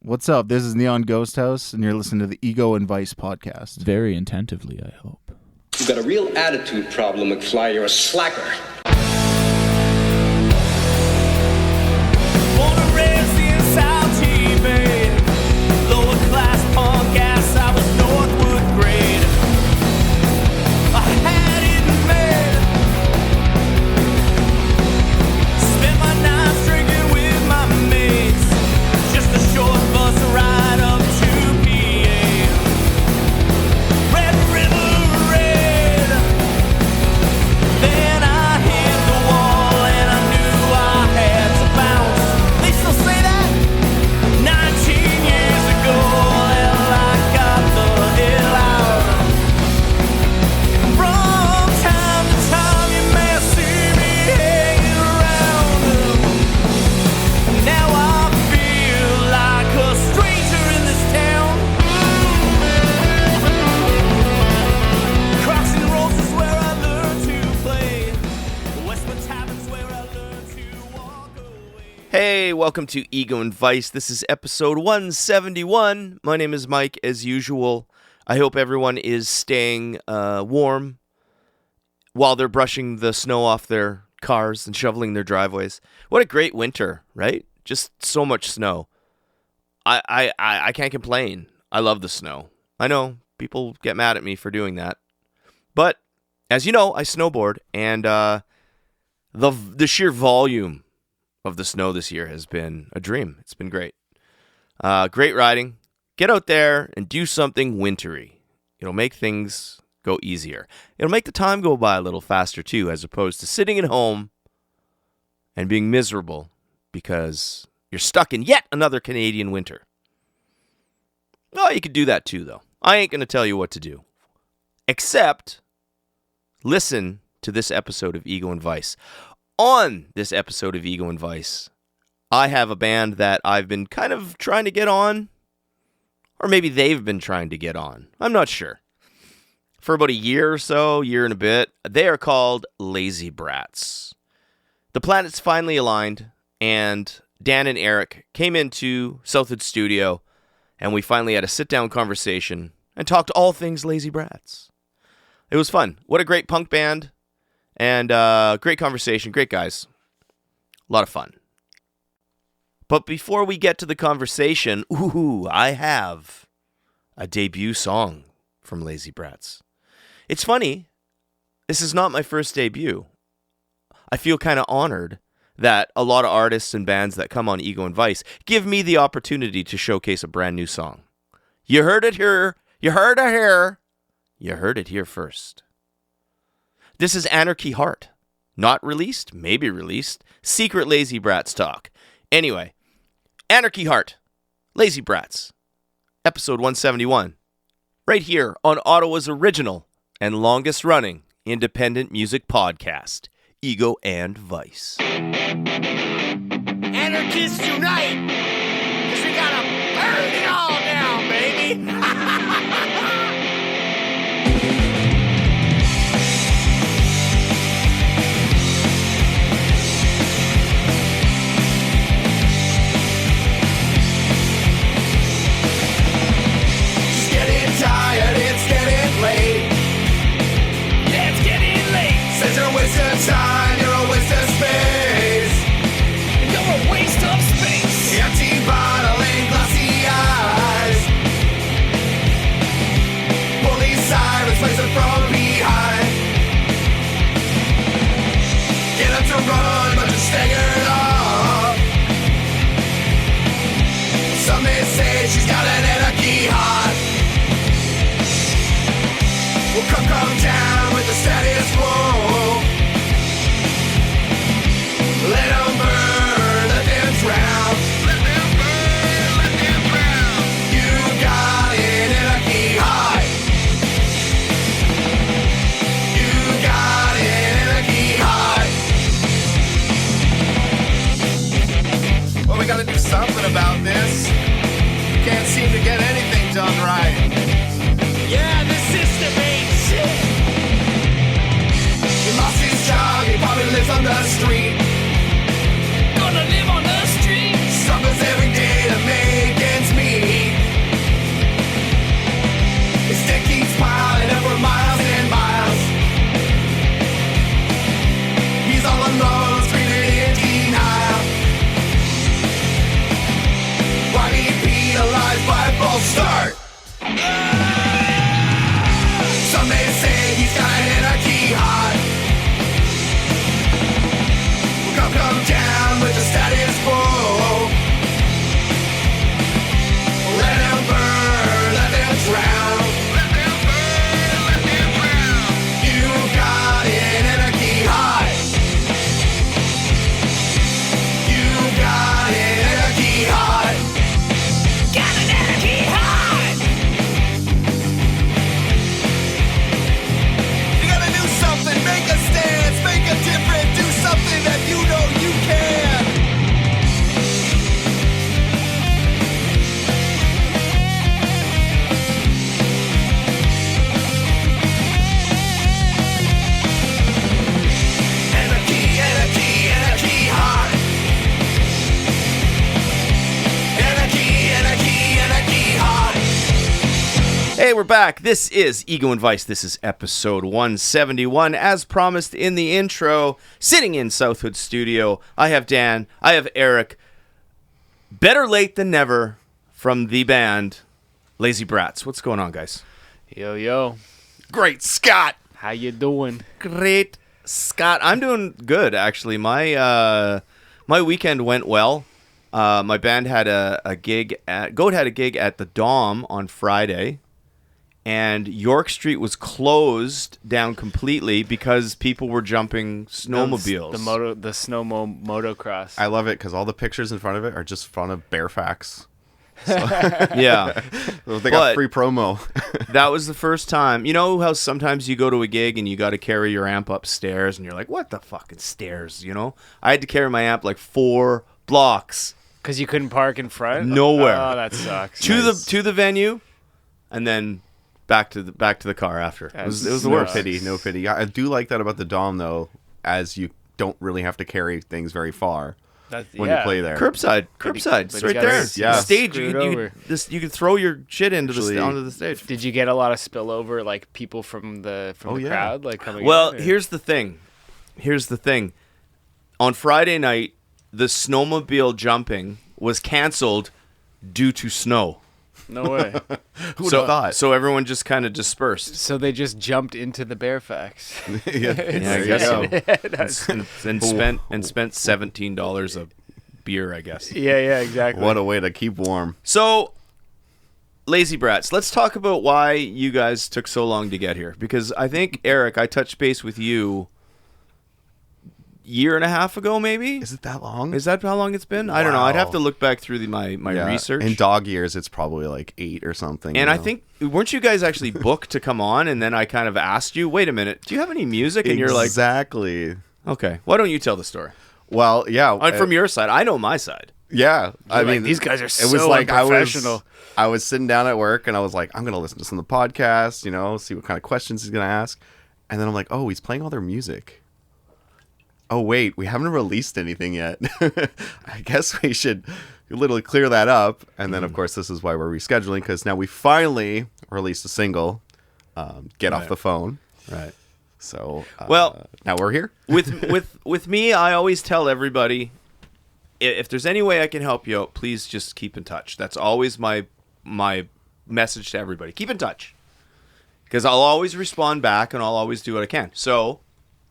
What's up? This is Neon Ghost House, and you're listening to the Ego and Vice podcast. Very attentively, I hope. You've got a real attitude problem, McFly. You're a slacker. Born and raised in South Bay, lower class punk ass, I was Northwood grade. I had it made. Spent my nights drinking with my mates. Just a short bus ride up to PA. Red River Red. Then I hit the wall and I knew I had to bounce. They still say that 19 years ago. Well, I got the hell out. From time to time you may see me hanging around. Now I feel like a stranger in this town. Crossing roads is where I learned to play. Westwood Tavern's where I learned to walk away. Hey, welcome to Ego and Vice. This is episode 171. My name is Mike, as usual. I hope everyone is staying warm while they're brushing the snow off their cars and shoveling their driveways. What a great winter, right? Just so much snow. I can't complain. I love the snow. I know people get mad at me for doing that. But, as you know, I snowboard, and the sheer volume of the snow this year has been a dream. It's been great. Great riding. Get out there and do something wintry. It'll make things go easier. It'll make the time go by a little faster too, as opposed to sitting at home and being miserable because you're stuck in yet another Canadian winter. Oh, you could do that too, though. I ain't going to tell you what to do. Except listen to this episode of Ego and Vice. On this episode of Ego and Vice, I have a band that I've been kind of trying to get on, or maybe they've been trying to get on. I'm not sure. For about a year or so, year and a bit, they are called Lazy Bratz. The planets finally aligned, and Dan and Eric came into Southwood Studio, and we finally had a sit-down conversation and talked all things Lazy Bratz. It was fun. What a great punk band. And great conversation, great guys. A lot of fun. But before we get to the conversation, I have a debut song from Lazy Bratz. It's funny, this is not my first debut. I feel kind of honored that a lot of artists and bands that come on Ego and Vice give me the opportunity to showcase a brand new song. You heard it here. You heard it here. You heard it here first. This is Anarchy Heart. Not released, maybe released. Secret Lazy Bratz talk. Anyway, Anarchy Heart, Lazy Bratz, episode 171. Right here on Ottawa's original and longest running independent music podcast, Ego and Vice. Anarchists unite! 'Cause we gotta burn it all down, baby! Just getting tired, it's getting late. Yeah, it's getting late. Says you're a waste of time, you're a waste of space. You're a waste of space. Empty Okay, we're back. This is Ego and Vice. This is episode 171. As promised in the intro, sitting in Southwood Studio, I have Dan, I have Eric. Better late than never from the band Lazy Bratz. What's going on, guys? Yo. Great Scott. How you doing? Great, Scott. I'm doing good, actually. My weekend went well. My band had a gig at Goat had a gig at the Dom on Friday, and York Street was closed down completely because people were jumping snowmobiles. The motocross. I love it because all the pictures in front of it are just front of Bearfax. Yeah, They got free promo. that was the first time. You know how sometimes you go to a gig and you got to carry your amp upstairs, and you're like, "What the fucking stairs?" You know, I had to carry my amp like 4 blocks. Because you couldn't park in front? Nowhere. Oh, that sucks. To the venue, and then back to the car after. It was the No worst. pity, no pity. I do like that about the Dom though, as you don't really have to carry things very far when you play there. Curbside. But It's you right gotta there. Yeah. The stage. screw it You could throw your shit onto Actually- the stage. Did you get a lot of spillover, like people from the yeah. crowd, like coming? Well, in, or- here's the thing. On Friday night, the snowmobile jumping was canceled due to snow. No way. Who would have thought? So everyone just kind of dispersed. So they just jumped into the Bearfax. Yeah, Yeah, I there guess you go. so. and spent $17 a beer, I guess. yeah, exactly. What a way to keep warm. So, Lazy Bratz, let's talk about why you guys took so long to get here. Because I think, Eric, I touched base with you year and a half ago, maybe? Is it that long? Is that how long it's been? I don't know. I'd have to Wow. look back through my Yeah. research. In dog years, it's probably like 8 or something. And you I know? think, weren't you guys actually booked to come on? And then I kind of asked you, wait a minute, do you have any music? And you're like, exactly. okay, why don't you tell the story? Well, yeah. From your side. I know my side. Yeah, I You're like, mean, these guys are it so was like unprofessional. I was sitting down at work and I was like, I'm gonna listen to some of the podcasts, see what kind of questions he's gonna ask, and then I'm like, oh, he's playing all their music. Oh wait, we haven't released anything yet. I guess we should literally clear that up. And then of course this is why we're rescheduling, because now we finally released a single, "Get Off the Phone." Right. So Well, now we're here. with me, I always tell everybody, if there's any way I can help you out, please just keep in touch. That's always my message to everybody. Keep in touch, because I'll always respond back and I'll always do what I can. So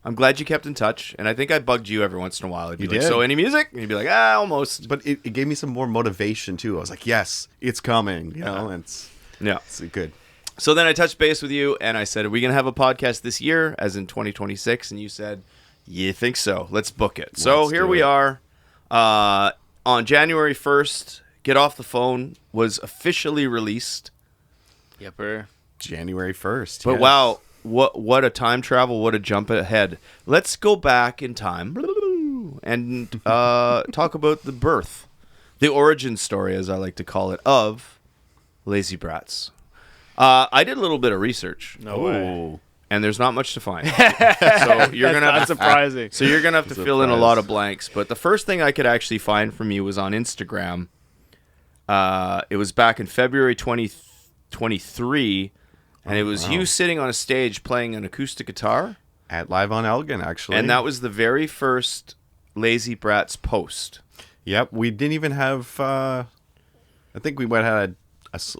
I'm glad you kept in touch, and I think I bugged you every once in a while. I'd be You like, did. so any music? And you'd be like, almost. But it gave me some more motivation too. I was like, yes, it's coming. And Yeah. it's good. So then I touched base with you, and I said, are we going to have a podcast this year, as in 2026? And you said, you think so. Let's book it. So Let's here do we it. are. On January 1st, Get Off the Phone was officially released. Yepper. January 1st. But yes. wow, what a time travel, what a jump ahead. Let's go back in time and talk about the birth, the origin story, as I like to call it, of Lazy Bratz. I did a little bit of research. No way. And there's not much to find. So you're gonna That's have to, surprising. so you're gonna have to fill in a lot of blanks. But the first thing I could actually find from you was on Instagram. It was back in February 2023, and it was you sitting on a stage playing an acoustic guitar, At Live on Elgin, actually. and that was the very first Lazy Bratz post. Yep, we didn't even have. I think we might have had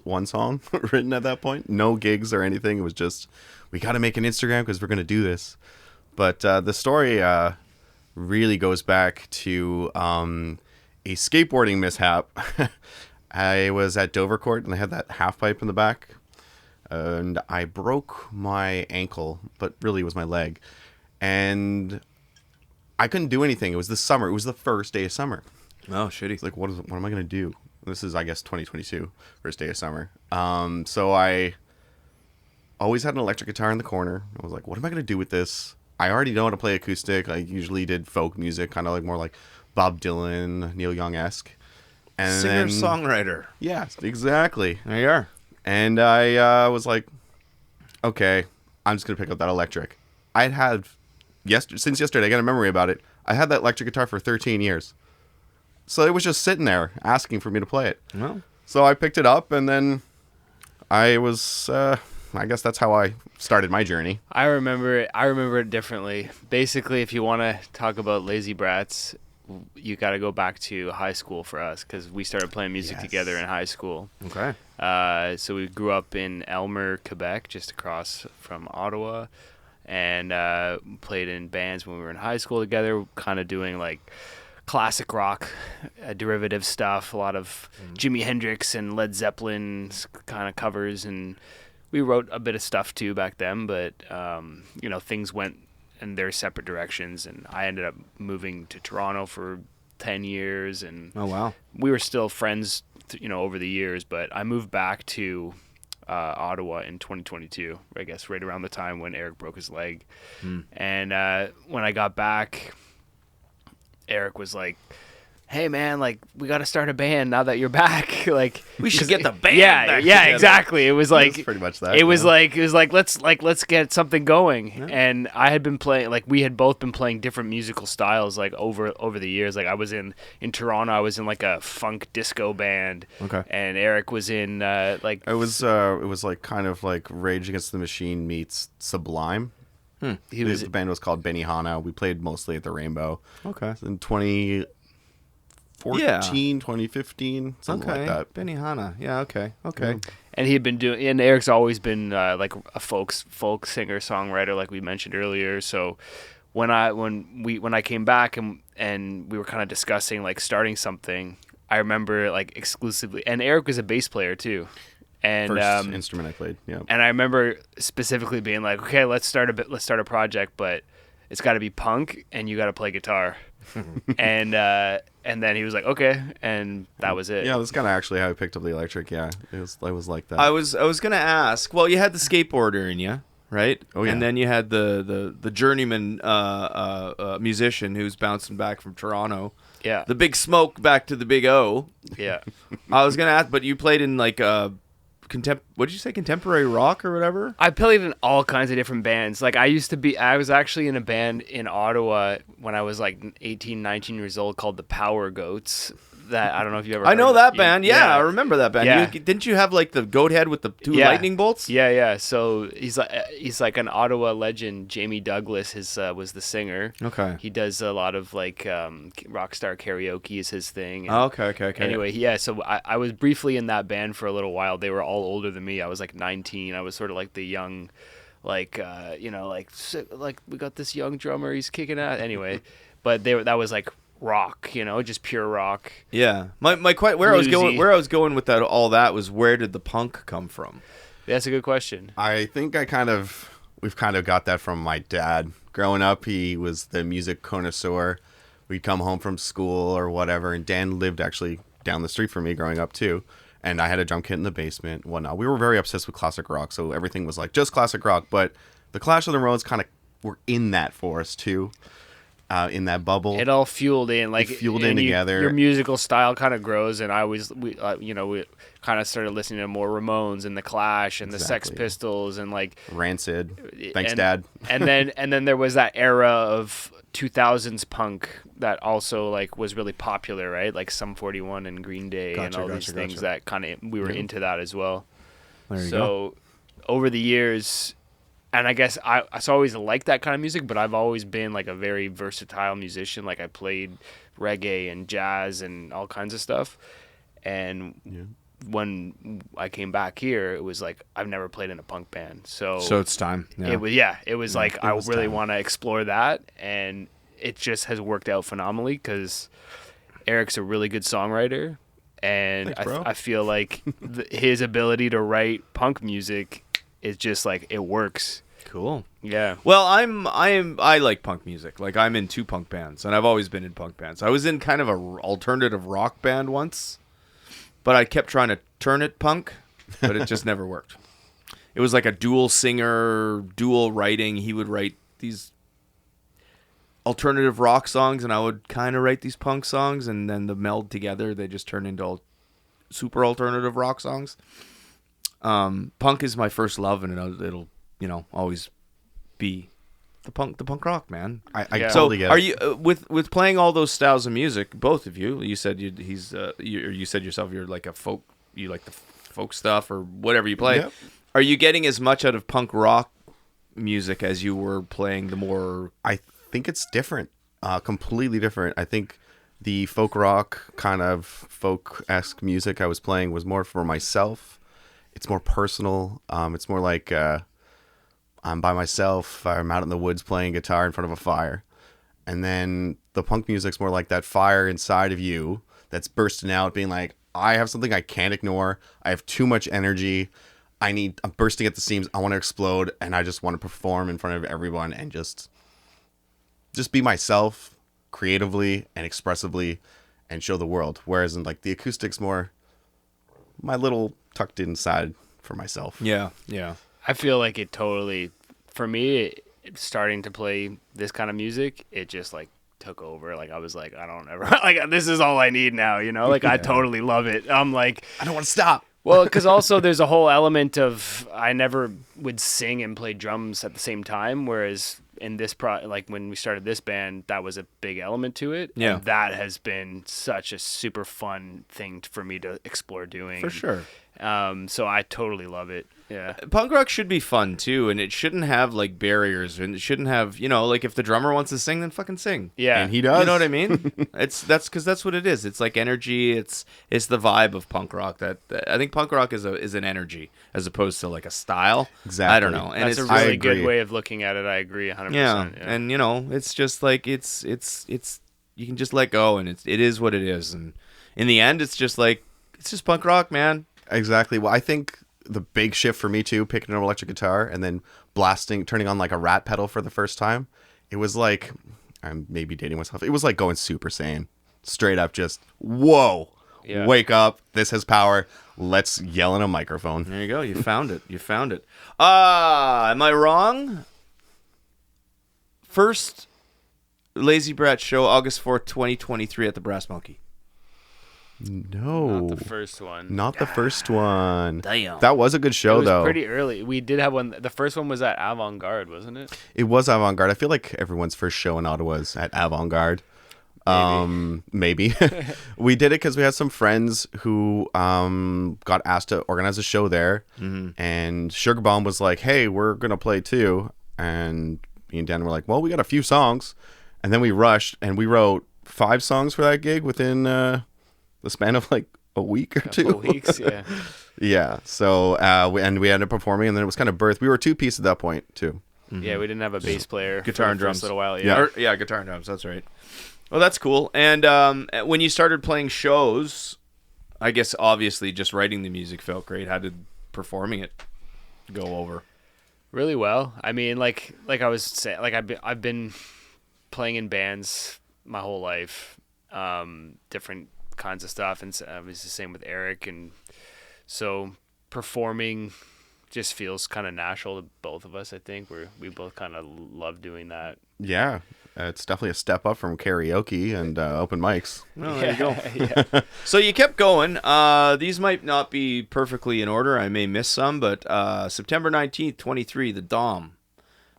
one song written at that point. No gigs or anything. It was just, we got to make an Instagram because we're going to do this. But the story really goes back to a skateboarding mishap. I was at Dovercourt and I had that half pipe in the back. And I broke my ankle, but really it was my leg. And I couldn't do anything. It was the summer. It was the first day of summer. Oh, shitty. It's like, what am I going to do? This is, I guess, 2022, first day of summer. So I always had an electric guitar in the corner. I was like, what am I going to do with this? I already know how to play acoustic. I usually did folk music, kind of like more like Bob Dylan, Neil Young-esque. And Singer-songwriter. Yeah, exactly. There you are. And I was like, okay, I'm just going to pick up that electric. I had, since yesterday, I got a memory about it. I had that electric guitar for 13 years. So it was just sitting there asking for me to play it. Well, So I picked it up, and then I was. I guess that's how I started my journey. I remember it differently. Basically, if you want to talk about Lazy Bratz, you got to go back to high school for us because we started playing music together in high school. Okay. So we grew up in Elmer, Quebec, just across from Ottawa, and played in bands when we were in high school together, kind of doing like classic rock, derivative stuff, a lot of Jimi Hendrix and Led Zeppelin kind of covers, and we wrote a bit of stuff too back then, but things went in their separate directions, and I ended up moving to Toronto for 10 years, and Oh, wow. we were still friends over the years, but I moved back to Ottawa in 2022, I guess right around the time when Eric broke his leg. And when I got back, Eric was like, "Hey man, like we got to start a band now that you're back." Like We should get the band Yeah, back yeah, together. Exactly. It was like It's pretty much that. It was like let's get something going. And I had been playing, like we had both been playing different musical styles like over the years. Like I was in Toronto, I was in like a funk disco band. Okay. And Eric was in like It was like kind of like Rage Against the Machine meets Sublime. he was The band was called Benihana. We played mostly at the Rainbow. Okay. In 2014, 2015, something like that. Benihana. Yeah, okay. Okay. and he had been doing, and Eric's always been like a folk singer songwriter, like we mentioned earlier. So when I came back and we were kind of discussing like starting something, I remember like exclusively, and Eric was a bass player too, and First instrument I played. Yeah. and I remember specifically being like, okay, let's start a project, but it's got to be punk, and you got to play guitar. and then he was like, okay, and that was it. Yeah, that's kind of actually how I picked up the electric. Yeah, it was like that. I was gonna ask. Well, you had the skateboarder in you, right? Oh, yeah. And then you had the journeyman musician who's bouncing back from Toronto. Yeah. The Big Smoke back to the Big O. Yeah. I was gonna ask, but you played in like what did you say, contemporary rock or whatever? I played in all kinds of different bands. Like I was actually in a band in Ottawa when I was like 18, 19 years old called the Power Goats. That I don't know if you ever I know heard that of. band. Yeah, I remember that band. Yeah. Didn't you have like the goat head with the two Yeah. lightning bolts? Yeah. So he's like an Ottawa legend. Jamie Douglas was the singer. Okay. He does a lot of like rock star karaoke is his thing. And Oh, okay. Anyway, yeah. So I was briefly in that band for a little while. They were all older than me. I was like 19. I was sort of like the young, like like we got this young drummer. He's kicking ass. Anyway, but that was like rock, just pure rock. Yeah. My where I was going with that all that was, where did the punk come from? That's a good question. I think we've kind of got that from my dad. Growing up, he was the music connoisseur. We'd come home from school or whatever, and Dan lived actually down the street from me growing up too. And I had a drum kit in the basement and whatnot. We were very obsessed with classic rock, so everything was like just classic rock. But the Clash of the Roads kind of were in that for us too. In that bubble, It all fueled in, like together. Your musical style kind of grows, and we kind of started listening to more Ramones and the Clash and the Sex Exactly. Pistols and like Rancid. Thanks, and, Dad. and then there was that era of 2000s punk that also like was really popular, right? Like Sum 41 and Green Day and all these things that kind of we were into that as well. There you So over the years. And I guess I always liked that kind of music, but I've always been like a very versatile musician. Like I played reggae and jazz and all kinds of stuff. And when I came back here, it was like I've never played in a punk band. So it's time. Yeah. it was like I really want to explore that, and it just has worked out phenomenally because Eric's a really good songwriter, and Thanks, bro. I feel like his ability to write punk music is just like it works. Cool. Yeah. Well, I like punk music. Like I'm in 2 punk bands, and I've always been in punk bands. I was in kind of a alternative rock band once, but I kept trying to turn it punk, but it just never worked. It was like a dual singer, dual writing. He would write these alternative rock songs, and I would kind of write these punk songs, and then the meld together, they just turn into super alternative rock songs. Punk is my first love, and it'll always be the punk rock, man. I Yeah. totally get it. Are you with playing all those styles of music? Both of you, you said you said yourself you're like a folk. You like the folk stuff or whatever you play. Yep. Are you getting as much out of punk rock music as you were playing the more... I think it's different, completely different. I think the folk rock kind of folk-esque music I was playing was more for myself. It's more personal. It's more like I'm by myself. I'm out in the woods playing guitar in front of a fire. And then the punk music's more like that fire inside of you that's bursting out, being like, I have something I can't ignore. I have too much energy. I'm bursting at the seams. I want to explode, and I just want to perform in front of everyone and just be myself creatively and expressively and show the world. Whereas in like the acoustics more my little tucked inside for myself. Yeah. I feel like it totally, for me, starting to play this kind of music, it just like took over. Like I was like, I don't ever like this is all I need now, you know? Like I totally love it. I'm like, I don't want to stop. well, because also there's a whole element of I never would sing and play drums at the same time, whereas in this like when we started this band, that was a big element to it. Yeah. And that has been such a super fun thing for me to explore doing. For sure. So I totally love it. Yeah. Punk rock should be fun too, and it shouldn't have like barriers, and it shouldn't have, you know, like if the drummer wants to sing, then fucking sing. Yeah. And he does. You know what I mean? That's because that's what it is. It's like energy. It's the vibe of punk rock. That I think punk rock is an energy as opposed to like a style. Exactly. I don't know. And That's a it's really I agree. good way of looking at it. I agree 100%. yeah. And you know, it's just like it's you can just let go, and it is what it is. And in the end, it's just punk rock, man. Exactly. Well, I think the big shift for me too, picking an electric guitar and then turning on like a Rat pedal for the first time, it was like, I'm maybe dating myself, it was like going Super Saiyan. Straight up just, whoa, Yeah. wake up, this has power, let's yell in a microphone. There you go. You found it. You found it. Am I wrong? First Lazy Bratz show, August 4th, 2023 at the Brass Monkey. No. Not the first one. Not the first one. Damn. That was a good It show was though. pretty early. We did have one. The first one was at Avant Garde, wasn't it? It was Avant Garde. I feel like everyone's first show in Ottawa is at Avant Garde. Maybe. We did it because we had some friends who got asked to organize a show there. Mm-hmm. And Sugar Bomb was like, hey, we're going to play too. And me and Dan were like, well, we got a few songs. And then we rushed and we wrote 5 songs for that gig within the span of like a week or Couple 2 weeks, yeah. Yeah. So we ended up performing, and then it was kind of birthed. We were 2-piece at that point too. Yeah, we didn't have a bass player. Guitar for and the first drums. little while. Yeah. Yeah. Guitar and drums. That's right. Well, that's cool. And when you started playing shows, I guess obviously just writing the music felt great. How did performing it go over? Really well. I mean, like I was saying, like I've been playing in bands my whole life, different kinds of stuff, and it was the same with Eric, and so performing just feels kind of natural to both of us. I think we both kind of love doing that. Yeah. It's definitely a step up from karaoke and open mics. Well, there you go. Yeah. So you kept going. These might not be perfectly in order. I may miss some, but September 19th, 23, the Dom.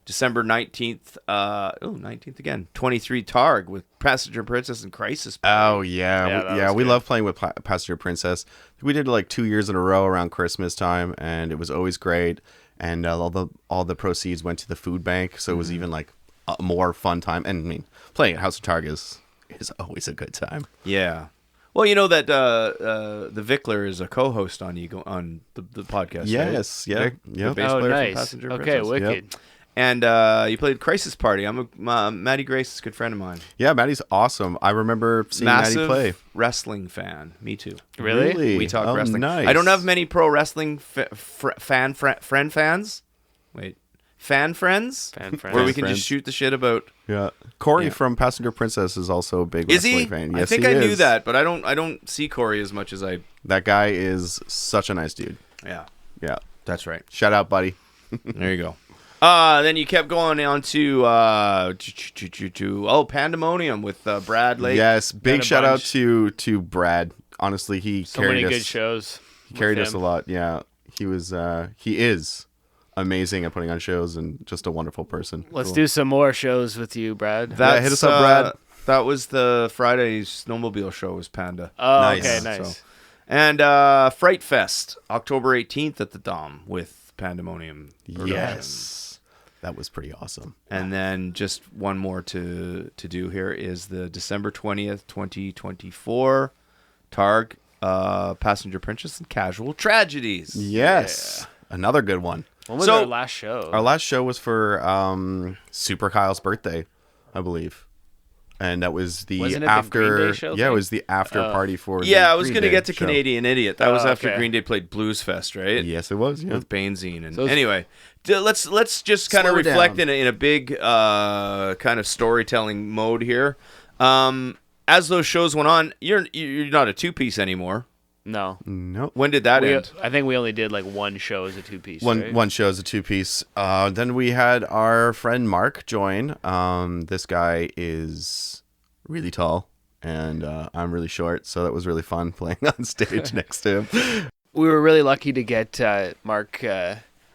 December 19th, 19th again, 23, Targ with Passenger Princess and Crisis. Oh, Yeah, yeah. that was We good. love playing with Passenger Princess. We did like 2 years in a row around Christmas time, and it was always great. And all the proceeds went to the food bank, so it was even like a more fun time. And I mean, playing at House of Targ is always a good time. Yeah. Well, you know that the Vickler is a co-host on the podcast. Yes, right? yeah, Vic, yeah. the bass Oh, player from nice. Passenger Okay, Princess. wicked. And you played Crisis Party. I'm Maddie Grace is a good friend of mine. Yeah, Maddie's awesome. I remember seeing Massive Maddie play. wrestling fan. Me too. Really? We talk Oh, wrestling. Nice. I don't have many pro wrestling fans. Wait, fan friends? Fan friends. Where we can friends. just shoot the shit about. Yeah, Corey Yeah. from Passenger Princess is also a big Is wrestling he? fan. I Yes, think he I knew is. that, but I don't see Corey as much as I. That guy is such a nice dude. Yeah, Yeah, that's right. shout out, buddy. There you go. Then you kept going on to Pandemonium with Brad Lake. Yes, Got big a shout out bunch. to Brad. Honestly, he So carried many us. good shows. He carried with us a him. lot. Yeah, he is amazing at putting on shows and just a wonderful person. Let's do some more shows with you, Brad. That's, hit us up, Brad. That was the Friday snowmobile show. Was Panda. Oh, Nice. okay, nice. So, And Fright Fest, October 18th at the Dom with Pandemonium. Yes. That was pretty awesome. And then just one more to do here is the December 20th, 2024 Targ, Passenger Princess and Casual Tragedies. Yes. Another good one. When was So- our last show? Our last show was for Super Kyle's birthday, I believe. And that was the Wasn't it the after. Green Day show yeah, thing? it was the after party for. Yeah, the I was Green going to Day get to show. Canadian Idiot. That was after okay. Green Day played Blues Fest, right? Yes, it was. Yeah. With Banezine. And So it's- anyway, let's just kind of Slow it reflect down. in a big kind of storytelling mode here. As those shows went on, you're not a two-piece anymore. No. Nope. When did that end? I think we only did like one show as a two-piece. right? One show is a two-piece. Then we had our friend Mark join. This guy is really tall, and I'm really short, so that was really fun playing on stage next to him. We were really lucky to get Mark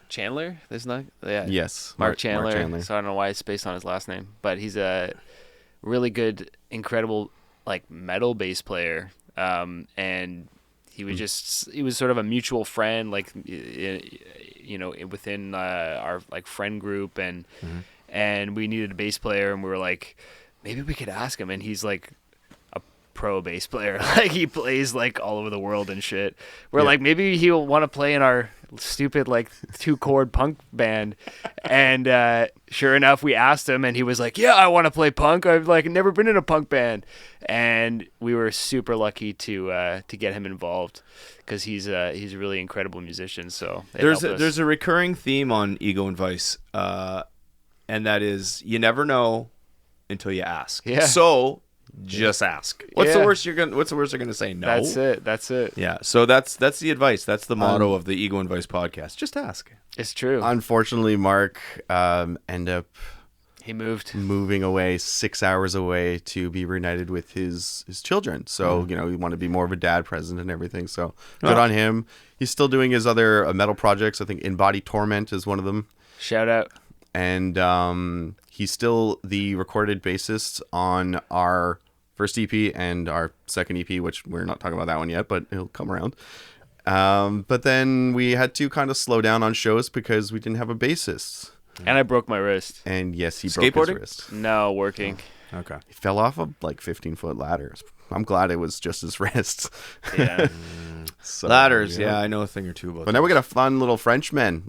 Chandler. There's not. Yeah. Yes, Mark Chandler. So I don't know why it's based on his last name, but he's a really good, incredible like metal bass player. And he was sort of a mutual friend, like within our like friend group, and we needed a bass player, and we were like, maybe we could ask him, and he's like a pro bass player, like he plays like all over the world and shit. We're like, maybe he'll want to play in our stupid like 2-chord punk band, and sure enough, we asked him, and he was like, yeah, I want to play punk. I've like never been in a punk band, and we were super lucky to get him involved because he's a really incredible musician. So There's a recurring theme on Ego and Vice, and that is you never know until you ask. Yeah. So just ask. What's the Yeah. worst they're gonna say? No. That's it. Yeah. So that's the advice. That's the motto of the Ego and Vice podcast. Just ask. It's true. Unfortunately, Mark ended up He moved. moving away 6 hours away to be reunited with his children. So, he wanted to be more of a dad present and everything. So good on him. He's still doing his other metal projects. I think In Body Torment is one of them. Shout out. And he's still the recorded bassist on our first EP and our second EP, which we're not talking about that one yet, but it'll come around. But then we had to kind of slow down on shows because we didn't have a bassist. And I broke my wrist. And yes, he broke his Skateboarding? wrist. No, working. Okay. He fell off a 15-foot ladder. I'm glad it was just his wrist. Yeah. So, Ladders. Yeah, I know a thing or two about But now we got a fun little Frenchman.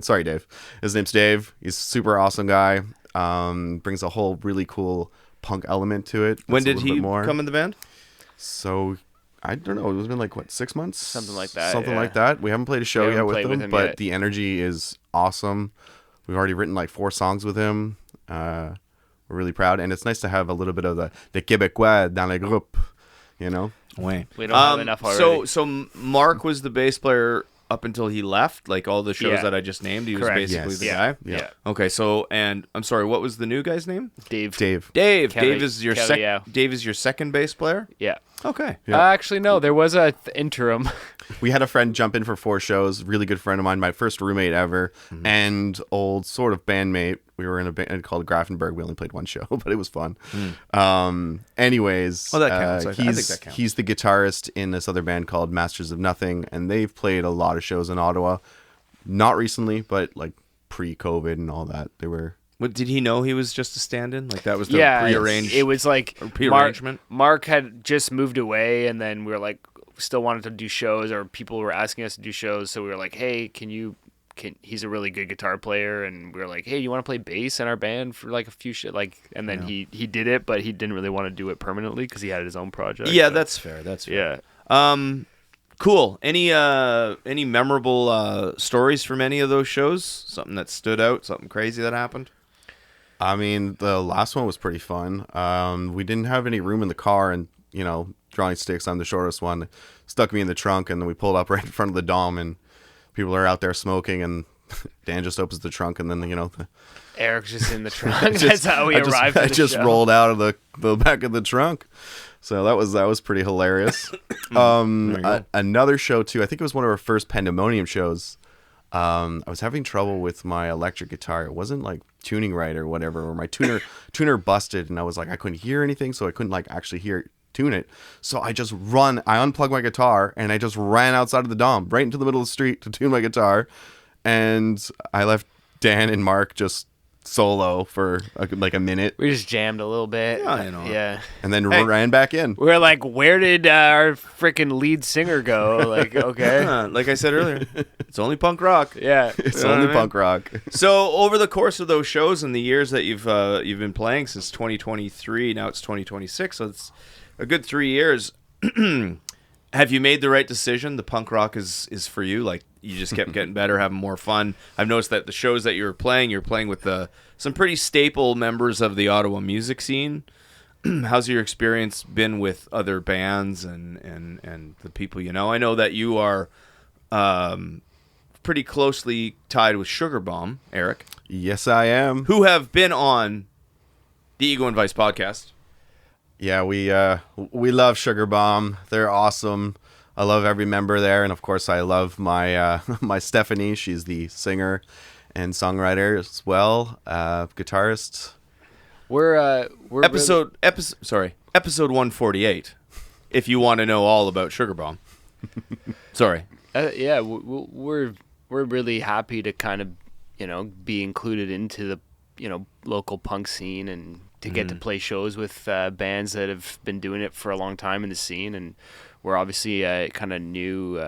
Sorry, Dave. His name's Dave. He's a super awesome guy. Brings a whole really cool punk element to it. When That's a did little he bit more. come in the band? So I don't know. It's been like 6 months, Something like that, Something yeah. like that. We haven't played a show We yet haven't with played him, with him but yet. the energy is awesome. We've already written like 4 songs with him. We're really proud, and it's nice to have a little bit of the Québécois dans le groupe. Wait. We don't have enough already. So Mark was the bass player up until he left. Like all the shows Yeah. that I just named, he Correct. was basically Yes. the Yeah. guy. Yeah. Okay. So and I'm sorry. What was the new guy's name? Dave. Dave. Dave. Kelly- Dave is your Kelly, yeah. Dave is your second bass player. Yeah. Okay. Yeah. Actually, no. There was a interim. We had a friend jump in for 4 shows. Really good friend of mine, my first roommate ever, and old sort of bandmate. We were in a band called Grafenberg. We only played 1 show, but it was fun. Anyways, Well, that counts. I think he's that counts. he's the guitarist in this other band called Masters of Nothing, and they've played a lot of shows in Ottawa. Not recently, but like pre-COVID and all that. They were. What did he know he was just a stand-in? Like that was the Yeah. prearranged. It was like prearrangement? Mark had just moved away, and then we were like, still wanted to do shows, or people were asking us to do shows. So we were like, hey, he's a really good guitar player, and we were like, hey, you want to play bass in our band for like a few and then he did it, but he didn't really want to do it permanently because he had his own project. Yeah, so- that's fair. That's fair. yeah. Cool. Any memorable stories from any of those shows? Something that stood out? Something crazy that happened? I mean, the last one was pretty fun. We didn't have any room in the car, and drawing sticks. I'm the shortest one. Stuck me in the trunk, and then we pulled up right in front of the Dom, and people are out there smoking, and Dan just opens the trunk, and then Eric's just in the trunk. That's how we arrived. I at the just show. rolled out of the back of the trunk. So that was pretty hilarious. Another show too. I think it was one of our first Pandemonium shows. I was having trouble with my electric guitar. It wasn't like tuning right or whatever, or my tuner busted, and I was like I couldn't hear anything, so I couldn't like actually hear tune it. So I unplugged my guitar and I just ran outside of the Dom, right into the middle of the street to tune my guitar. And I left Dan and Mark just solo for like a minute. We just jammed a little bit. Yeah. And then ran back in. We were like, where did our freaking lead singer go? Like, okay. Like I said earlier, it's only punk rock. Yeah. It's only punk rock. So over the course of those shows and the years that you've been playing since 2023, now it's 2026, so it's a good 3 years. Have you made the right decision? The punk rock is for you? Like, you just kept getting better, having more fun. I've noticed that the shows that you're playing with some pretty staple members of the Ottawa music scene. How's your experience been with other bands and the people you know? I know that you are pretty closely tied with Sugar Bomb, Eric. Yes, I am. Who have been on the Ego and Vice podcast. Yeah, we love Sugar Bomb. They're awesome. I love every member there, and of course, I love my my Stephanie. She's the singer and songwriter as well, guitarist. We're episode 148. If you want to know all about Sugar Bomb. Sorry. Yeah, we're really happy to kind of be included into the local punk scene and to get to play shows with bands that have been doing it for a long time in the scene. And we're obviously a kind of new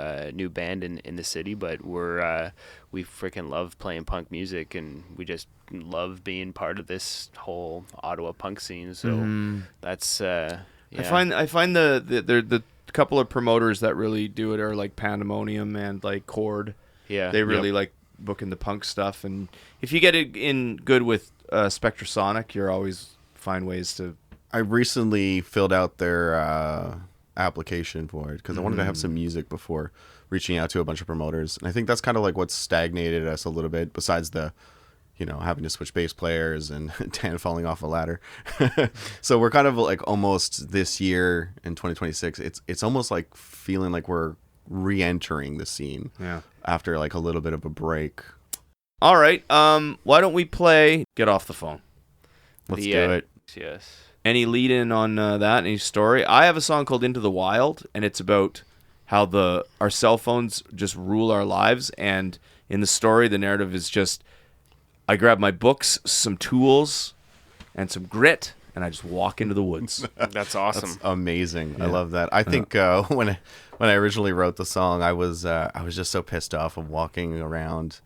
band in the city, but we freaking love playing punk music, and we just love being part of this whole Ottawa punk scene. So that's yeah. I find the couple of promoters that really do it are like Pandemonium and like Chord. Yeah, they really like booking the punk stuff, and if you get it in good with Spectrasonic, you're always find ways to. I recently filled out their application for it because I wanted to have some music before reaching out to a bunch of promoters, and I think that's kind of like what stagnated us a little bit, besides the having to switch bass players and Dan falling off a ladder. So we're kind of like almost this year in 2026, it's almost like feeling like we're re-entering the scene after like a little bit of a break. All right, why don't we play Get Off the Phone? Let's do it. Yes. Any lead in on that? Any story? I have a song called Into the Wild, and it's about how our cell phones just rule our lives. And in the story, the narrative is just, I grab my books, some tools, and some grit, and I just walk into the woods. That's awesome. That's amazing. Yeah. I love that. I think when I originally wrote the song, I was just so pissed off of walking around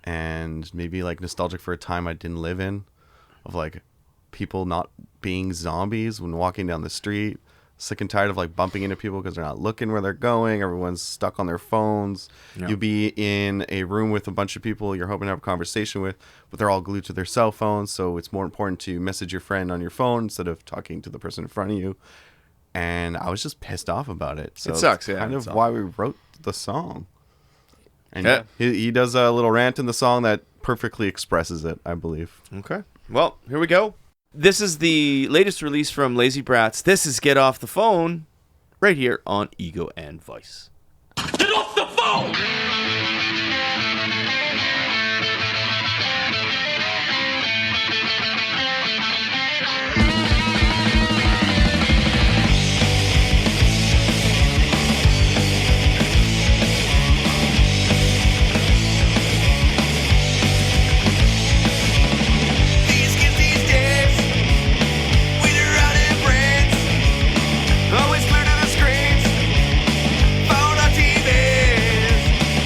and maybe like nostalgic for a time I didn't live in, of like people not being zombies when walking down the street. Sick and tired of like bumping into people because they're not looking where they're going. Everyone's stuck on their phones. Yeah. You'll be in a room with a bunch of people you're hoping to have a conversation with, but they're all glued to their cell phones. So it's more important to message your friend on your phone instead of talking to the person in front of you. And I was just pissed off about it. So it sucks. Kind of why we wrote the song. And he does a little rant in the song that perfectly expresses it, I believe. Okay. Well, here we go. This is the latest release from Lazy Bratz. This is Get Off the Phone, right here on Ego and Vice. Get off the phone! Always glued to the screens, phone on TVs.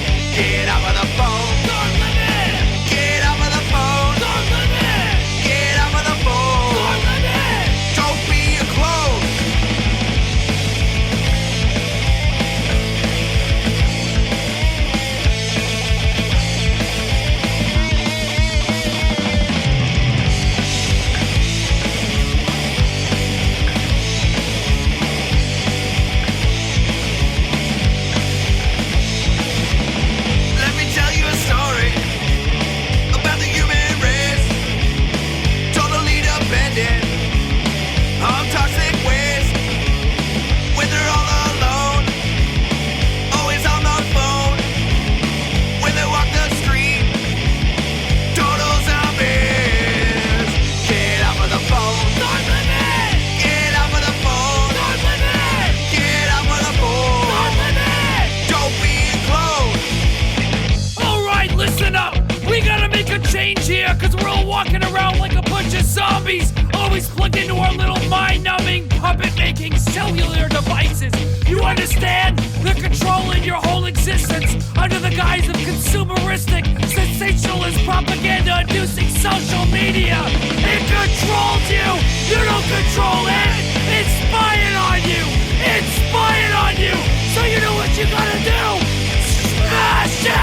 walking around like a bunch of zombies, always plugged into our little mind-numbing, puppet-making cellular devices. You understand? They're controlling your whole existence under the guise of consumeristic, sensationalist propaganda-inducing social media. It controls you! You don't control it! It's spying on you! It's spying on you! So you know what you gotta do? Smash it!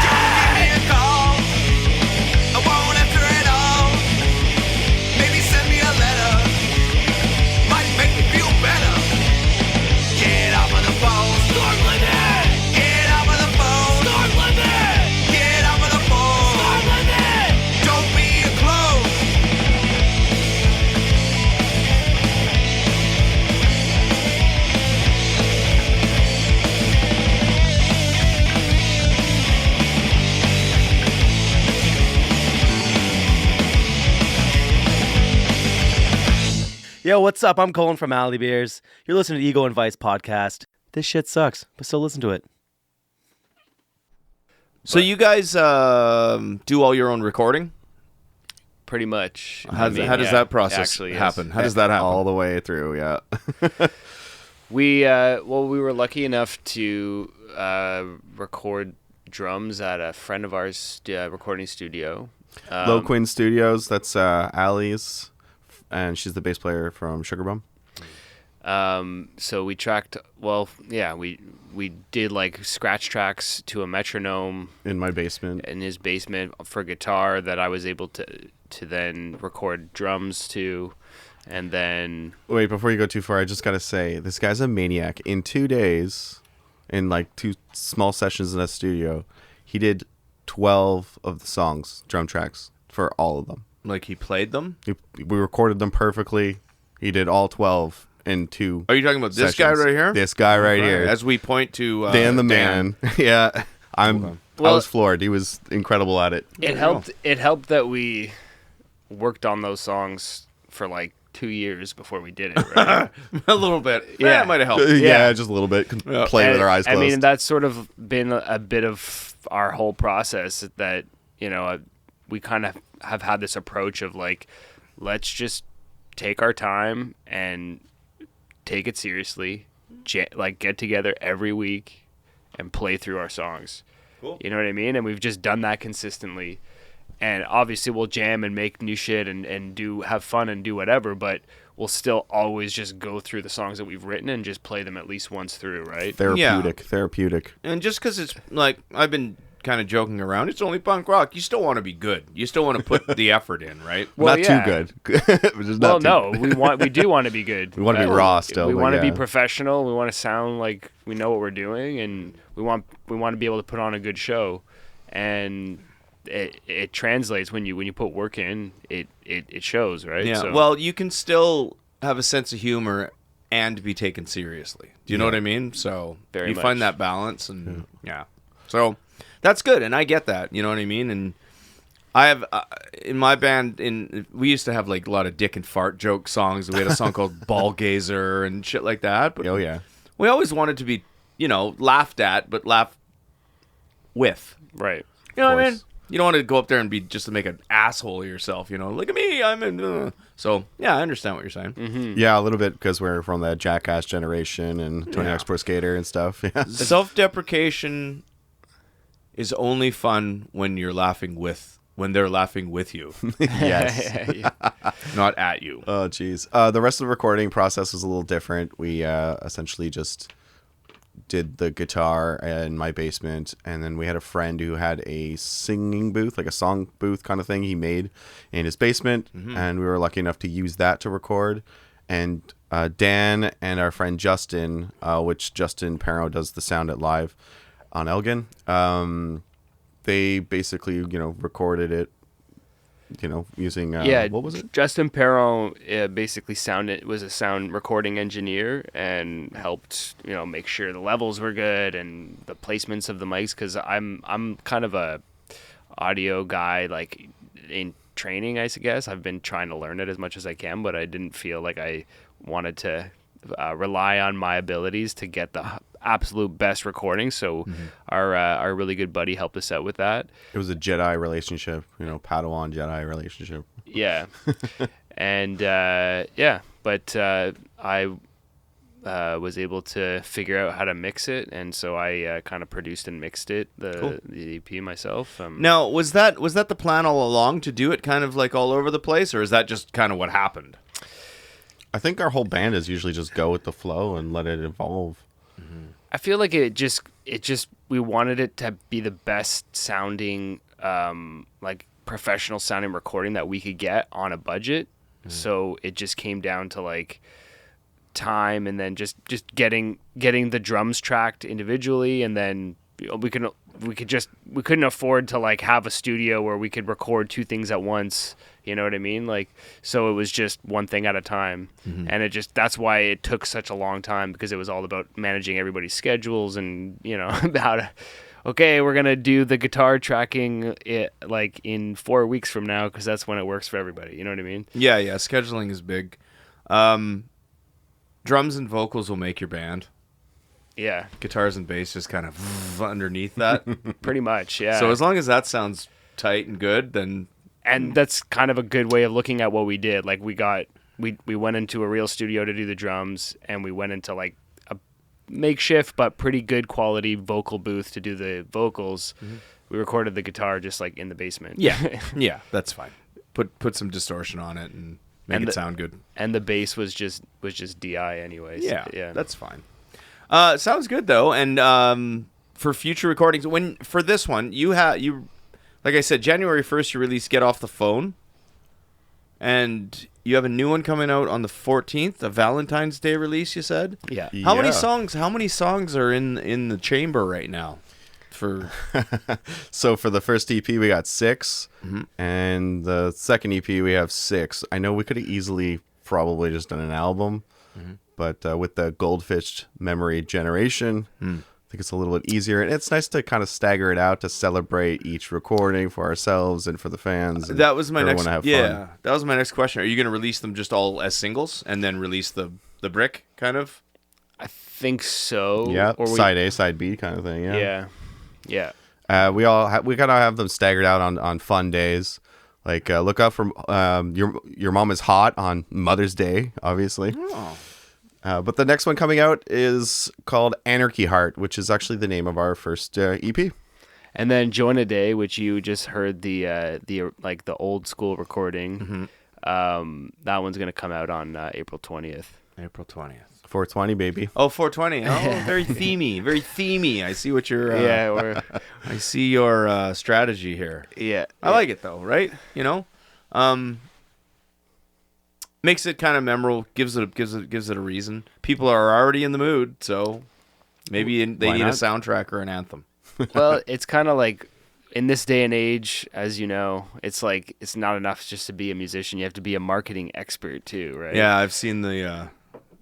Give me a call. I won't answer at all. Maybe send me a letter. Might make me feel better. Get off of the phone. Start living! Get off of the phone. Start living! Get off of the phone. Start living! Don't be a clone. Yo, what's up? I'm Colin from Alley Beers. You're listening to Ego and Vice podcast. This shit sucks, but still listen to it. So you guys do all your own recording? Pretty much. How does that process actually, yes. happen? How does that happen? All the way through, yeah. We were lucky enough to record drums at a friend of ours' recording studio. Low Quinn Studios, that's Allie's, and she's the bass player from Sugar Bum. So we tracked. We did like scratch tracks to a metronome In my basement. in his basement for guitar that I was able to then record drums to, and then Wait, before you go too far, I just gotta say, this guy's a maniac. In 2 days, in like 2 small sessions in that studio, he did 12 of the songs, drum tracks, for all of them. Like he played them? We recorded them perfectly. He did all 12 in 2 Are you talking about this guy sessions. right here? This guy right here. As we point to Dan the man. Yeah. I Well- was floored. He was incredible at it. it helped that we worked on those songs for like 2 years before we did it, right? a little bit. Yeah. Yeah, it might have helped. Yeah, just a little bit. Play with our eyes closed. I mean, that's sort of been a bit of our whole process, that, you know, we kind of have had this approach of like, let's just take our time and take it seriously, like get together every week and play through our songs. Cool. You know what I mean? And we've just done that consistently. And obviously we'll jam and make new shit and have fun and do whatever, but we'll still always just go through the songs that we've written and just play them at least once through, right? Therapeutic. And just because it's like, I've been kind of joking around, it's only punk rock. You still want to be good. You still want to put the effort in, right? Well, Not yeah. too good. We do want to be good. We want to be raw still. We but want to yeah. be professional. We want to sound like we know what we're doing, and we want to be able to put on a good show. And it translates when you put work in. It shows, right? Yeah. So, Well, you can still have a sense of humor and be taken seriously. Do you know what I mean? So Very you much. find that balance, and yeah. So that's good, and I get that. You know what I mean? And I have in my band, we used to have like a lot of dick and fart joke songs. We had a song called Ball Gazer and shit like that. But Oh, yeah. we always wanted to be, laughed at, but laughed with. right. You know what I course. mean? You don't want to go up there and be just to make an asshole of yourself. Look at me, I'm in. So yeah, I understand what you're saying. Mm-hmm. Yeah, a little bit, because we're from that Jackass generation and Tony Hawk's Pro Skater and stuff. Yeah. Self-deprecation is only fun when they're laughing with you, Yes. not at you. Oh, geez. The rest of the recording process was a little different. We essentially just did the guitar in my basement, and then we had a friend who had a singing booth, like a song booth kind of thing he made in his basement, and we were lucky enough to use that to record. And Dan and our friend Justin, which Justin Perro does the sound at Live on Elgin, they basically, recorded it, using what was it? Justin Perron basically was a sound recording engineer and helped make sure the levels were good and the placements of the mics, because I'm kind of a audio guy, like in training, I guess. I've been trying to learn it as much as I can, but I didn't feel like I wanted to rely on my abilities to get the absolute best recordings. So our really good buddy helped us out with that. It was a Jedi relationship, Padawan Jedi relationship. Yeah. And but I was able to figure out how to mix it, and so I kind of produced and mixed it, the EP myself. Now, was that the plan all along to do it kind of like all over the place, or is that just kind of what happened? I think our whole band is usually just go with the flow and let it evolve. I feel like it just we wanted it to be the best sounding, like professional sounding recording that we could get on a budget. So it just came down to like time, and then just getting the drums tracked individually, and then we couldn't afford to like have a studio where we could record two things at once, you know what I mean? Like, so it was just one thing at a time. And that's why it took such a long time, because it was all about managing everybody's schedules and okay, we're gonna do the guitar tracking like in 4 weeks from now, because that's when it works for everybody, you know what I mean? Yeah, scheduling is big. Drums and vocals will make your band. Yeah. Guitars and bass just kind of underneath that. Pretty much, yeah. So as long as that sounds tight and good, then... And that's kind of a good way of looking at what we did. Like, we went into a real studio to do the drums, and we went into, like, a makeshift but pretty good quality vocal booth to do the vocals. We recorded the guitar just, like, in the basement. Yeah, that's fine. Put some distortion on it and make it sound good. And the bass was just DI anyways. Yeah, that's fine. Sounds good though. And for future recordings, for this one, you like I said, January 1st you release Get Off the Phone, and you have a new one coming out on the 14th, a Valentine's Day release. You said, yeah. How many songs are in the chamber right now? So for the first EP we got 6, and the second EP we have 6. I know we could have easily probably just done an album, but with the Goldfish Memory Generation, I think it's a little bit easier, and it's nice to kind of stagger it out to celebrate each recording for ourselves and for the fans. That was my next. Have fun. That was my next question. Are you going to release them just all as singles and then release the brick kind of? I think so. Yeah, side A, side B kind of thing. Yeah. We gotta have them staggered out on fun days. Like look out for Your Mom Is Hot on Mother's Day, obviously. But the next one coming out is called Anarchy Heart, which is actually the name of our first EP. And then Join a Day, which you just heard the old school recording. That one's gonna come out on April 20th. April 20th. 420, baby. Oh, 420. Oh, very themey. Very themey. I see what you're... I see your strategy here. Yeah. I like it, though, right? Makes it kind of memorable, gives it a reason. People are already in the mood, so maybe they need a soundtrack or an anthem. Well, it's kind of like, in this day and age, as you know, it's like, it's not enough just to be a musician. You have to be a marketing expert, too, right? Yeah, I've seen the...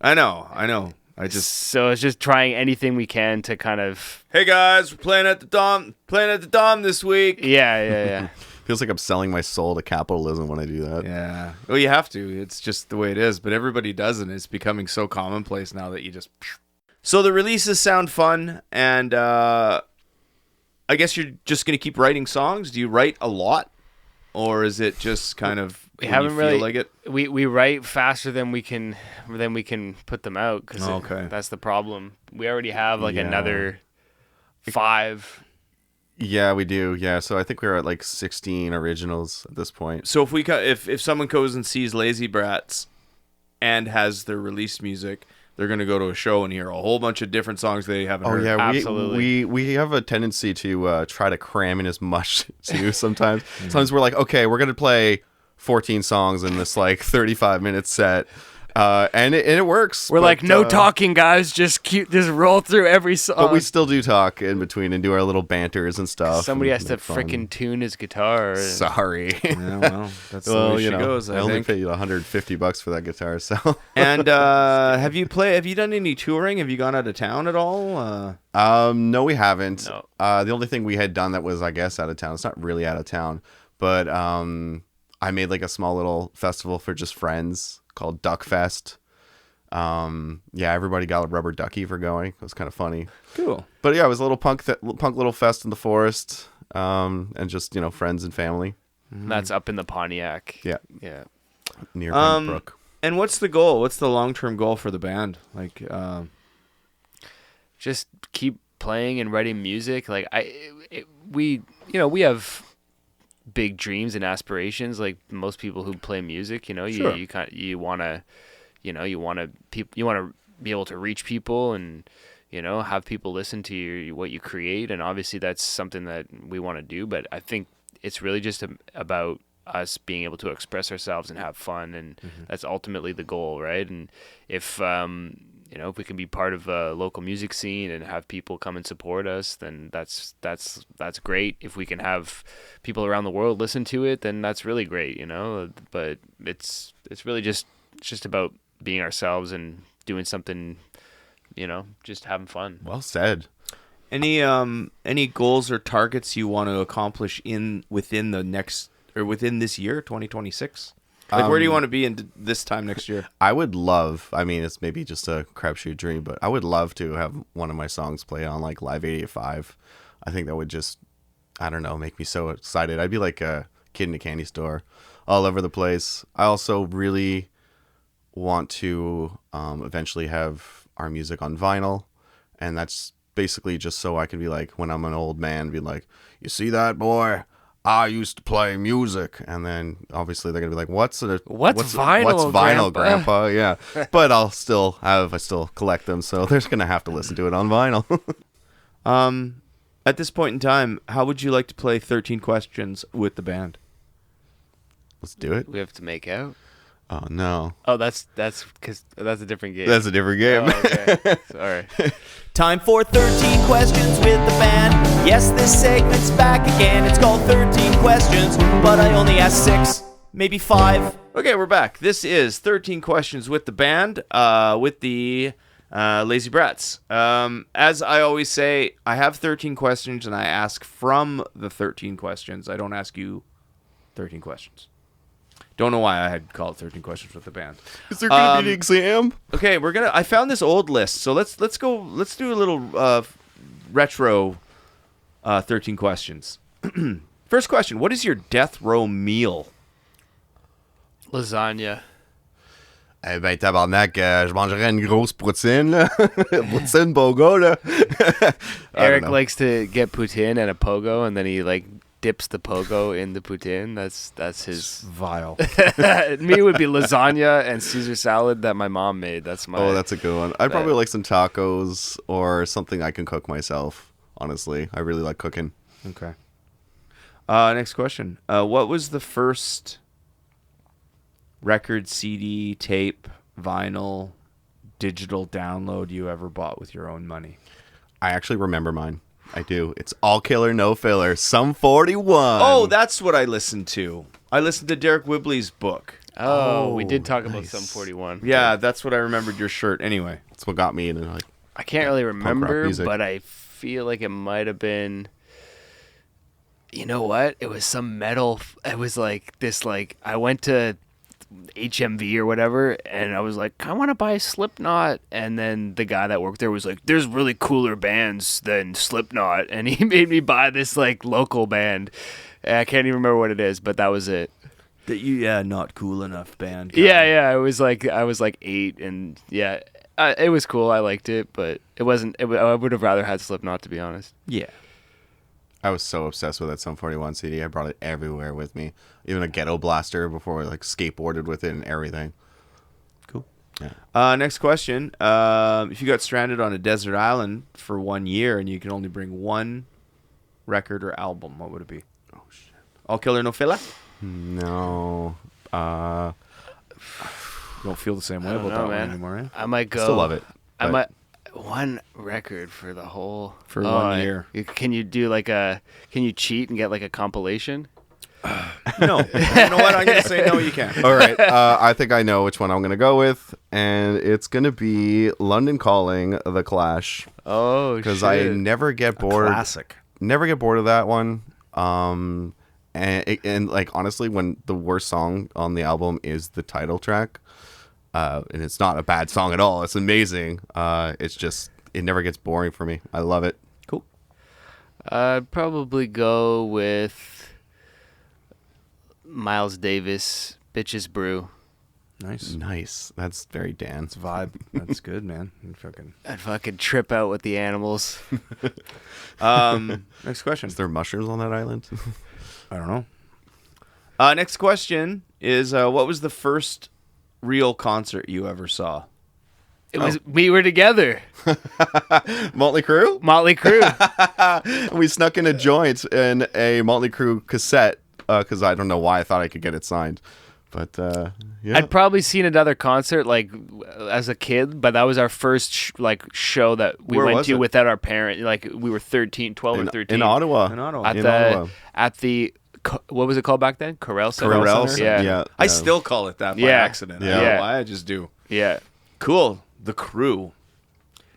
I know. So it's just trying anything we can to kind of... Hey guys, we're playing at the Dom this week. Yeah. Feels like I'm selling my soul to capitalism when I do that. Yeah. Well, you have to. It's just the way it is. But everybody does it. It's becoming so commonplace now that you just... So the releases sound fun, and I guess you're just going to keep writing songs. Do you write a lot? Or is it just kind of... We haven't really like it? We write faster than we can put them out, because that's the problem. We already have another 5. Yeah, we do. Yeah, so I think we're at like 16 originals at this point. So if someone goes and sees Lazy Bratz and has their released music, they're going to go to a show and hear a whole bunch of different songs they haven't heard. Oh, yeah. Absolutely. We have a tendency to try to cram in as much too sometimes. Sometimes we're like, okay, we're going to play 14 songs in this like 35-minute set. And it works. We're like, no talking, guys. Just roll through every song. But we still do talk in between and do our little banters and stuff. Somebody has to freaking tune his guitar. Sorry. Yeah, well, that's the way she goes. I only paid you $150 for that guitar. So. And have you done any touring? Have you gone out of town at all? No, we haven't. No. The only thing we had done that was, I guess, out of town. It's not really out of town, but I made like a small little festival for just friends called Duck Fest. Yeah, everybody got a rubber ducky for going. It was kind of funny. Cool. But yeah, it was a little punk little fest in the forest, and just friends and family. That's up in the Pontiac. Yeah, Yeah. near Pembroke. And what's the goal? What's the long-term goal for the band? Like, Just keep playing and writing music. Like we have big dreams and aspirations. Like most people who play music, Sure. you want to be able to reach people and have people listen to what you create. And obviously that's something that we want to do. But I think it's really just about us being able to express ourselves and have fun, and that's ultimately the goal, right? And if if we can be part of a local music scene and have people come and support us, then that's great. If we can have people around the world listen to it, then that's really great, But it's really just about being ourselves and doing something, just having fun. Well said. any goals or targets you want to accomplish within this year, 2026? Like, where do you want to be in this time next year? I would love, it's maybe just a crapshoot dream, but I would love to have one of my songs play on like Live 885. I think that would just, I don't know, make me so excited. I'd be like a kid in a candy store all over the place. I also really want to eventually have our music on vinyl, and that's basically just so I can be like, when I'm an old man, be like, you see that, boy? I used to play music. And then obviously they're gonna be like, what's vinyl, What's vinyl, Grandpa? Grandpa? Yeah. But I still collect them, so they're just gonna have to listen to it on vinyl. At this point in time, how would you like to play 13 Questions with the band? Let's do it. We have to make out. Oh no. Oh, that's because that's a different game. That's a different game. Oh, okay. Sorry. Time for 13 questions with the band. Yes, this segment's back again. It's called 13 questions, but I only asked 6, maybe 5. Okay, we're back. This is 13 Questions with the band, with the Lazy Bratz. As I always say, I have 13 questions, and I ask from the 13 questions. I don't ask you 13 questions. Don't know why I had called 13 Questions with the band. Is there gonna be an exam? Okay, I found this old list, so let's do a little retro 13 questions. First question: what is your death row meal? Lasagna. Eh ben, tabarnak, je mangerais une grosse poutine, là. Poutine bogo, là. Eric likes to get poutine and a pogo, and then he dips the pogo in the poutine. That's his Vile. Me would be lasagna and Caesar salad that my mom made. That's my. Oh, that's a good one. I'd probably like some tacos or something I can cook myself. Honestly, I really like cooking. Okay. Next question. What was the first record, CD, tape, vinyl, digital download you ever bought with your own money? I actually remember mine. I do. It's All Killer, No Filler, Sum 41. Oh, that's what I listened to. I listened to Derek Whibley's book. Oh, we did talk about nice. some 41. Yeah, that's what I remembered your shirt. Anyway. That's what got me into I can't really remember, music. but I feel like it might have been. You know what? It was some metal. It was like this. I went to HMV or whatever, and I was like, I want to buy Slipknot, and then the guy that worked there was like, there's really cooler bands than Slipknot, and he made me buy this local band. I can't even remember what it is, but that was it. Not cool enough band. Yeah. I was like 8, and yeah, it was cool. I liked it, but it wasn't. I would have rather had Slipknot, to be honest. Yeah. I was so obsessed with that Sum 41 CD. I brought it everywhere with me. Even a ghetto blaster before I skateboarded with it and everything. Cool. Yeah. Next question. If you got stranded on a desert island for 1 year and you can only bring one record or album, what would it be? Oh, shit. All Killer, No Filler? No. You don't feel the same way about that one anymore, eh? I might go. Still love it. I might one record for the whole 1 year. Can you do can you cheat and get a compilation? No. You know what? I'm going to say no, you can't. All right. I think I know which one I'm going to go with, and it's going to be London Calling, The Clash. Oh, because I never get bored. Classic. Never get bored of that one. And honestly, when the worst song on the album is the title track, and it's not a bad song at all. It's amazing. It's just it never gets boring for me. I love it. Cool. I'd probably go with Miles Davis, Bitches Brew. Nice. That's very Dan. It's vibe. That's good, man. I'd fucking trip out with the animals. Next question. Is there mushrooms on that island? I don't know. Next question is, what was the first real concert you ever saw? It was We Were Together. Motley Crue? Motley Crue. We snuck in a joint in a Motley Crue cassette because I don't know why I thought I could get it signed. But yeah. I'd probably seen another concert like as a kid, but that was our first show that we Where went was to it? without our parent. Like we were 12 or 13. In Ottawa. At the what was it called back then? Corral Center. Corral Center? Yeah. I still call it that by accident. I don't know why, I just do. Yeah. Cool. The Crew.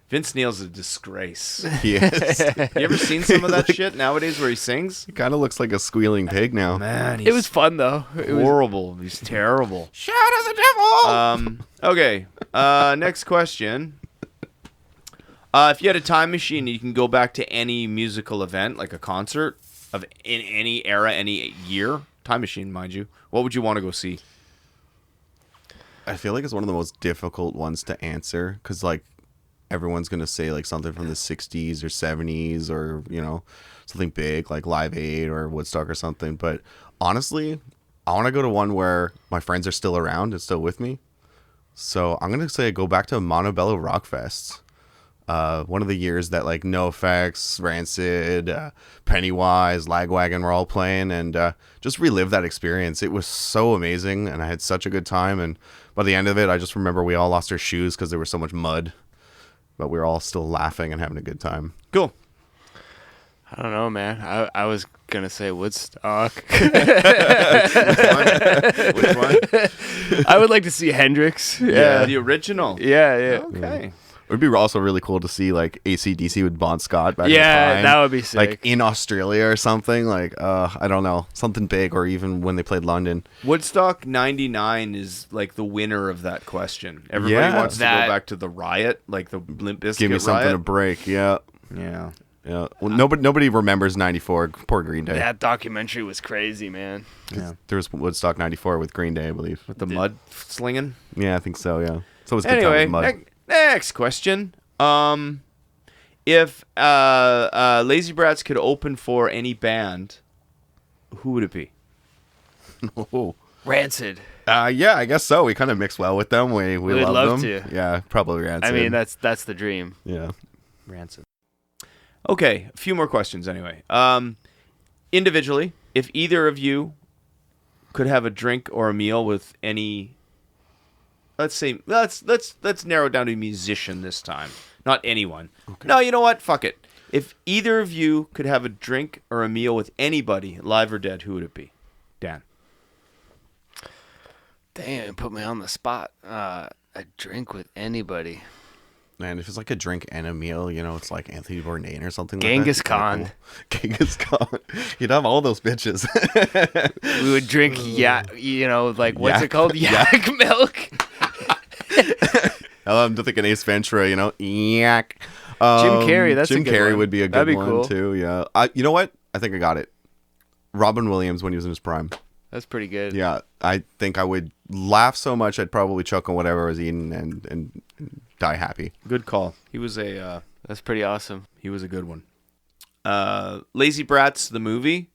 Vince Neil's a disgrace. He is. You ever seen some of that shit nowadays where he sings? He kind of looks like a squealing pig now. Man, It was fun though. It was horrible. He's terrible. Shout at the devil! Okay. Next question. If you had a time machine, you can go back to any musical event, like a concert in any era, any year. Time machine, mind you. What would you want to go see? I feel like it's one of the most difficult ones to answer because, like, everyone's going to say, like, something from the 60s or 70s or, you know, something big like Live Aid or Woodstock or something. But honestly, I want to go to one where my friends are still around and still with me. So I'm going to say go back to Montebello Rock Fest. One of the years that, like, NoFX, Rancid, Pennywise, Lagwagon were all playing, and just relive that experience. It was so amazing, and I had such a good time. And by the end of it, I just remember we all lost our shoes because there was so much mud, but we were all still laughing and having a good time. Cool. I don't know, man. I was gonna say Woodstock. Which one? I would like to see Hendrix. Yeah. The original. Yeah. Okay. It would be also really cool to see, like, AC/DC with Bon Scott back in the Yeah, time. that would be sick. Like, in Australia or something. Like, I don't know. Something big, or even when they played London. Woodstock 99 is like the winner of that question. Everybody wants to go back to the riot, like the Limp Bizkit Give me something riot. to break. Yeah. Yeah. Yeah. Well, nobody remembers 94. Poor Green Day. That documentary was crazy, man. Yeah. There was Woodstock 94 with Green Day, I believe. With the mud slinging. Yeah, I think so, yeah. So it was a good time Anyway, with mud. next question. If Lazy Bratz could open for any band, who would it be? Oh. Rancid. Yeah, I guess so. We kind of mix well with them. We would love love them. to. Yeah, probably Rancid. I mean, that's the dream. Yeah. Rancid. Okay, a few more questions anyway. Individually, if either of you could have a drink or a meal with any, let's say, let's narrow it down to a musician this time, not anyone. Okay. No, you know what? Fuck it. If either of you could have a drink or a meal with anybody, live or dead, who would it be? Dan. Damn, put me on the spot. A drink with anybody. Man, if it's like a drink and a meal, you know, it's like Anthony Bourdain or something Genghis like that. Khan. Genghis Khan. You'd have all those bitches. We would drink, what's it called? Yak milk. I'm thinking Ace Ventura, you know, yak. Jim Carrey, that's Jim a good Carrey one. would be a good That'd be one cool. too. Yeah, you know what? I think I got it. Robin Williams when he was in his prime. That's pretty good. Yeah, I think I would laugh so much I'd probably choke on whatever I was eating and die happy. Good call. He was a That's pretty awesome. he was a good one. Lazy Bratz the movie.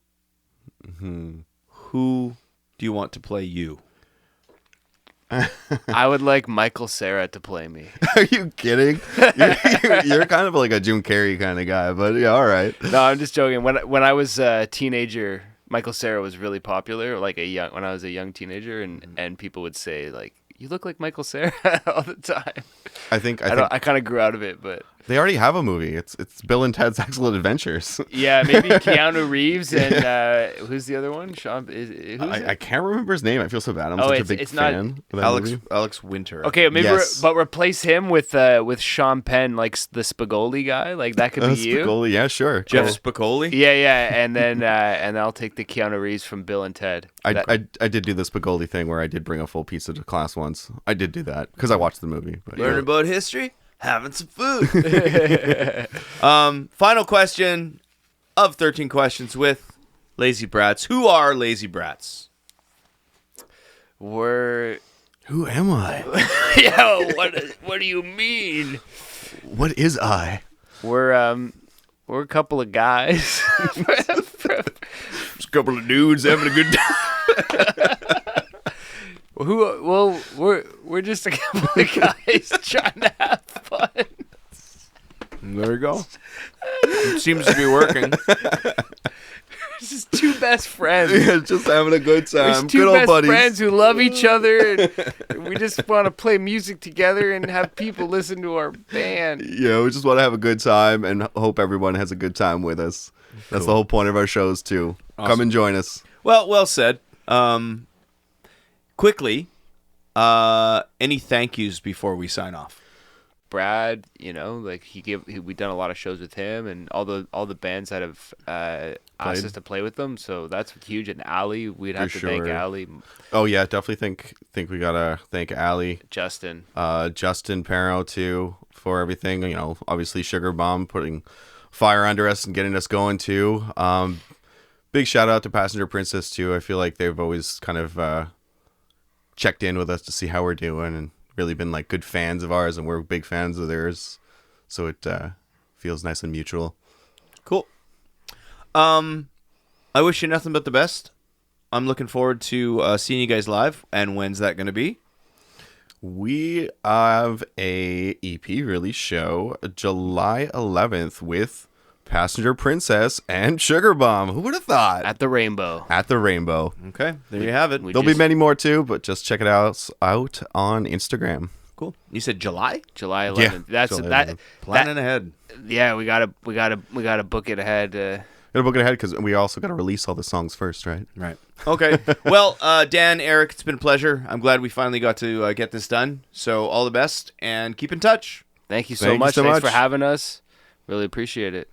Mm-hmm. Who do you want to play you? I would like Michael Cera to play me. Are you kidding? You're kind of like a Jim Carrey kind of guy, but yeah, all right. No, I'm just joking. When I was a teenager, Michael Cera was really popular. When I was a young teenager, and people would say like, "You look like Michael Cera" all the time. I think I kind of grew out of it, but They already have a movie. It's Bill and Ted's Excellent Adventures. Yeah, maybe Keanu Reeves and who's the other one? Sean. I can't remember his name. I feel so bad. I'm such a big fan of that movie. Alex Winter. Okay, maybe Yes. but replace him with Sean Penn, like the Spicoli guy. Like that could be you. Spicoli, yeah, sure. Jeff Cool. Spicoli. Yeah, and then I'll take the Keanu Reeves from Bill and Ted. I did do the Spicoli thing where I did bring a full pizza to class once. I did do that because I watched the movie. But Learn about history, having some food. Final question of 13 questions with Lazy Brats. Who are Lazy Brats? We're who am I? yeah. What do you mean? What is I? We're a couple of guys. Just a couple of dudes having a good time. We're just a couple of guys trying to have fun. There we go. It seems to be working. It's just two best friends. Yeah, just having a good time. There's two Good old best buddies. friends who love each other, and we just want to play music together and have people listen to our band. Yeah, we just want to have a good time and hope everyone has a good time with us. That's the whole point of our shows too. Awesome. Come and join us. Well said. Quickly, any thank yous before we sign off? Brad, like we done a lot of shows with him and all the bands that have asked us to play with them. So that's huge. And Ali, we'd have to thank Ali. Oh yeah, definitely think we gotta thank Ali, Justin Perro too for everything. Obviously Sugar Bomb putting fire under us and getting us going too. Big shout out to Passenger Princess too. I feel like they've always kind of checked in with us to see how we're doing and really been like good fans of ours, and we're big fans of theirs, so it feels nice and mutual. Cool. I wish you nothing but the best. I'm looking forward to seeing you guys live. And when's that going to be? We have a EP release show July 11th with Passenger Princess and Sugar Bomb. Who would have thought? at the Rainbow. Okay, there you have it. we There'll be many more too, but just check it out on Instagram. Cool. You said July? July 11th. Yeah, That's July that. 11th. Planning ahead. Yeah, we gotta book it ahead. Gotta book it ahead because we also gotta release all the songs first, right? Right. Okay. Well, Dan, Eric, it's been a pleasure. I'm glad we finally got to get this done. So all the best and keep in touch. Thank you so Thank you much. so Thanks much. for having us. Really appreciate it.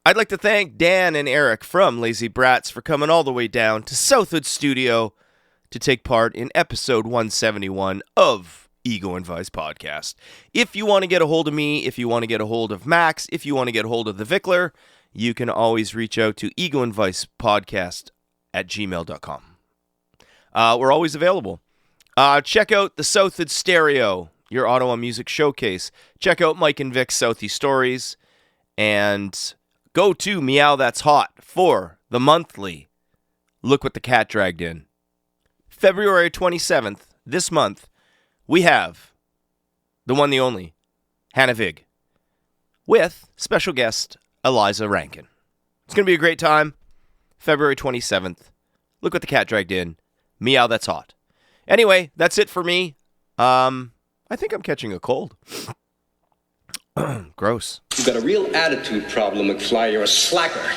I'd like to thank Dan and Eric from Lazy Bratz for coming all the way down to Southwood Studio to take part in episode 171 of Ego and Vice Podcast. If you want to get a hold of me, if you want to get a hold of Max, if you want to get a hold of the Vickler, you can always reach out to egoandvicepodcast@gmail.com. We're always available. Check out the Southwood Stereo, your Ottawa music showcase. Check out Mike and Vic's Southie Stories. And go to Meow That's Hot for the monthly Look What the Cat Dragged In. February 27th, this month, we have the one, the only, Hannah Vig, with special guest Eliza Rankin. It's going to be a great time. February 27th, Look What the Cat Dragged In, Meow That's Hot. Anyway, that's it for me. I think I'm catching a cold. Gross. You've got a real attitude problem, McFly. You're a slacker.